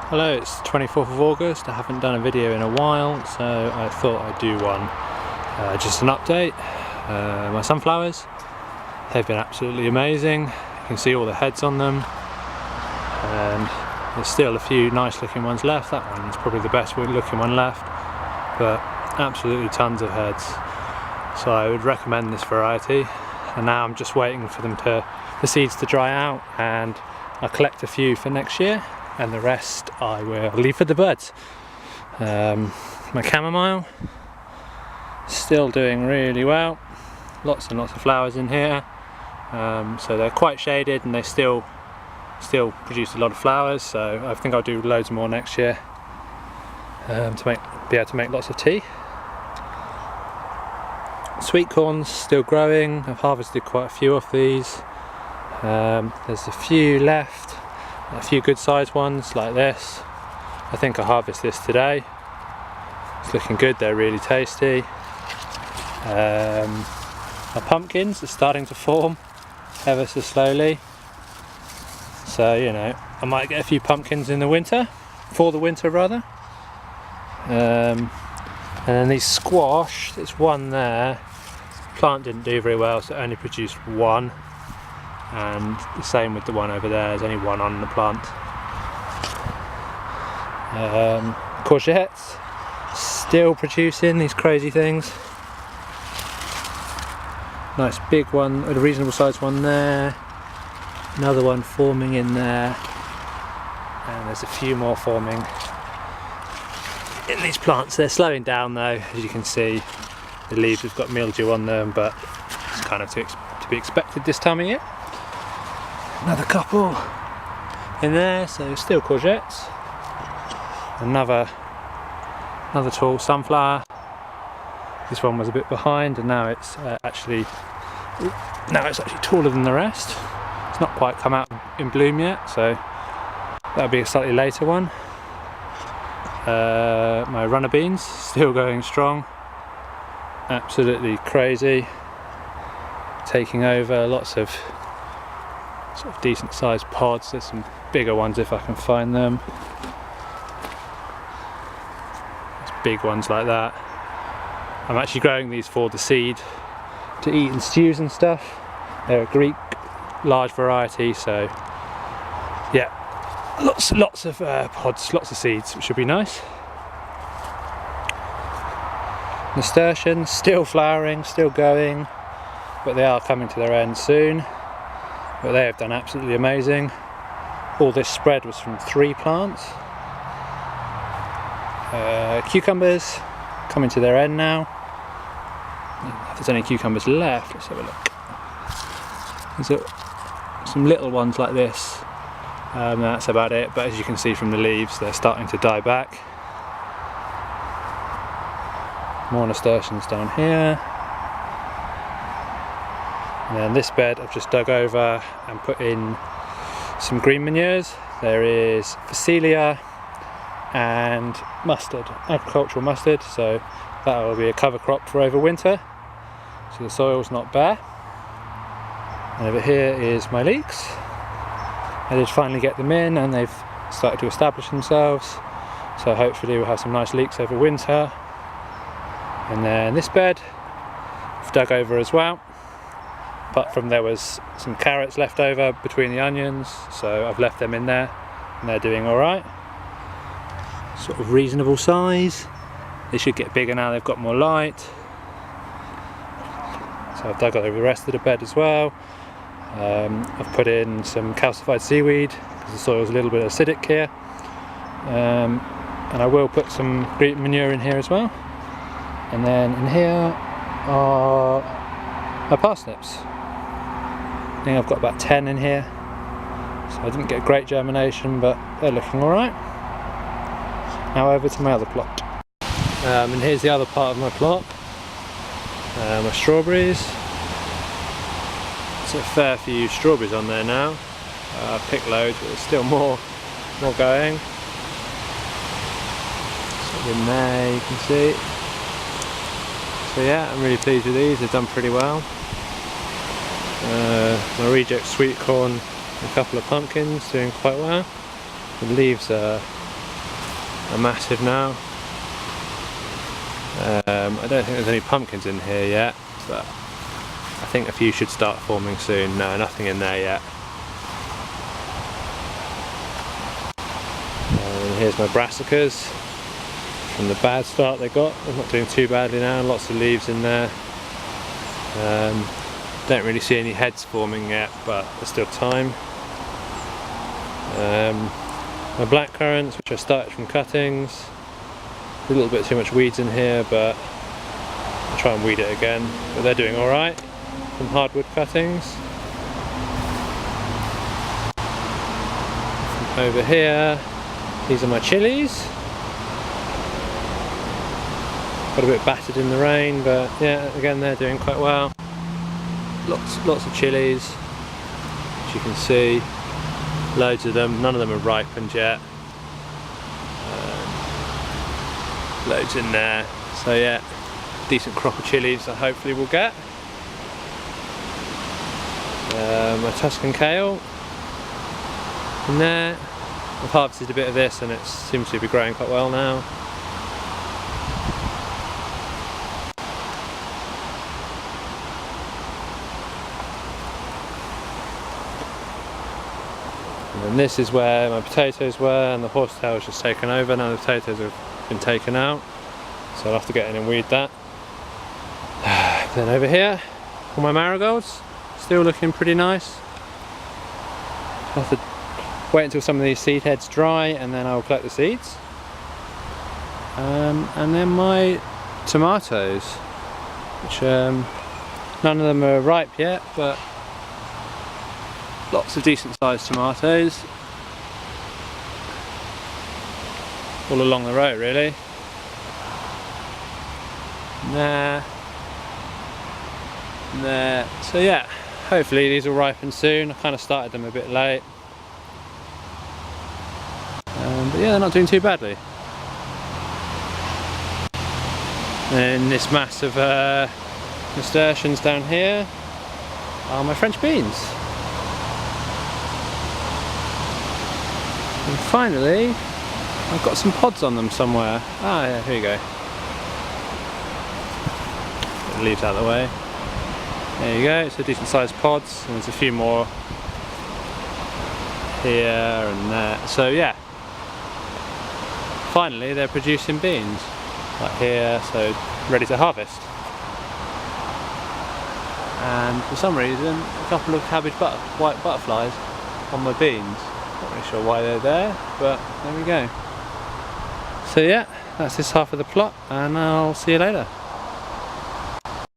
Hello, it's 24th of August. I haven't done a video in a while, so I thought I'd do one. Just an update. My sunflowers, they've been absolutely amazing. You can see all the heads on them, and there's still a few nice looking ones left. That one's probably the best looking one left, but absolutely tons of heads. So I would recommend this variety. And now I'm just waiting for the seeds to dry out, and I'll collect a few for next year, and the rest I will leave for the birds. My chamomile, still doing really well. Lots and lots of flowers in here. So they're quite shaded, and they still produce a lot of flowers. So I think I'll do loads more next year to be able to make lots of tea. Sweet corn's still growing. I've harvested quite a few of these. There's a few left, a few good sized ones like this. I think I'll harvest this today. It's looking good, they're really tasty. My pumpkins are starting to form ever so slowly. So, you know, I might get a few pumpkins in the winter, for the winter rather. And then these squash, there's one there. Plant didn't do very well, so it only produced one. And the same with the one over there, there's only one on the plant. Courgettes, still producing these crazy things. Nice big one, a reasonable sized one there. Another one forming in there. And there's a few more forming in these plants. They're slowing down though, as you can see. The leaves have got mildew on them, but it's kind of to be expected this time of year. Another couple in there, so still courgettes. Another tall sunflower. This one was a bit behind, and now it's actually taller than the rest. It's not quite come out in bloom yet, so that'll be a slightly later one. My runner beans still going strong. Absolutely crazy. Taking over lots of sort of decent sized pods. There's some bigger ones if I can find them. There's big ones like that. I'm actually growing these for the seed to eat in stews and stuff. They're a Greek large variety, so yeah, lots of pods, lots of seeds, which should be nice. Nasturtiums still flowering, still going, but they are coming to their end soon. But they have done absolutely amazing. All this spread was from 3 plants. Cucumbers coming to their end now. If there's any cucumbers left, let's have a look. There's some little ones like this. That's about it, but as you can see from the leaves, they're starting to die back. More nasturtiums down here. And then this bed I've just dug over and put in some green manures. There is Phacelia and mustard, agricultural mustard, so that will be a cover crop for over winter, so the soil's not bare. And over here is my leeks. I did finally get them in, and they've started to establish themselves, so hopefully we'll have some nice leeks over winter. And then this bed I've dug over as well, apart from there was some carrots left over between the onions, so I've left them in there, and they're doing alright. Sort of reasonable size. They should get bigger now they've got more light. So I've dug over the rest of the bed as well. I've put in some calcified seaweed because the soil's a little bit acidic here. And I will put some green manure in here as well. And then in here are my parsnips. I think I've got about 10 in here. So I didn't get great germination, but they're looking alright. Now over to my other plot. And here's the other part of my plot. My strawberries. There's a fair few strawberries on there now. I've picked loads, but there's still more going. Sort of in there, you can see. So yeah, I'm really pleased with these. They've done pretty well. My reject sweet corn, a couple of pumpkins doing quite well. The leaves are are massive now. I don't think there's any pumpkins in here yet, but I think a few should start forming soon. No, nothing in there yet. And here's my brassicas from the bad start they got. They're not doing too badly now, lots of leaves in there. Don't really see any heads forming yet, but there's still time. My blackcurrants, which I started from cuttings. A little bit too much weeds in here, but I'll try and weed it again. But they're doing alright from hardwood cuttings. From over here, these are my chilies. Got a bit battered in the rain, but yeah, again they're doing quite well. Lots of chilies, as you can see. Loads of them, none of them are ripened yet. Loads in there, so yeah, decent crop of chilies I hopefully will get. My Tuscan kale in there. I've harvested a bit of this and it seems to be growing quite well now. And this is where my potatoes were, and the horsetail was just taken over. Now the potatoes have been taken out, so I'll have to get in and weed that. Then over here, all my marigolds, still looking pretty nice. I'll have to wait until some of these seed heads dry and then I'll collect the seeds. And then my tomatoes, which none of them are ripe yet, but lots of decent sized tomatoes all along the road really. There, there. So yeah, hopefully these will ripen soon. I kind of started them a bit late, but yeah, they're not doing too badly. And this mass of nasturtiums down here are my French beans. And finally, I've got some pods on them somewhere. Ah yeah, here you go. Get the leaves out of the way. There you go, so decent sized pods, and there's a few more here and there. So yeah, finally they're producing beans. Like here, so ready to harvest. And for some reason, a couple of cabbage white butterflies on my beans. Not really sure why they're there, but there we go. So yeah, that's this half of the plot, and I'll see you later.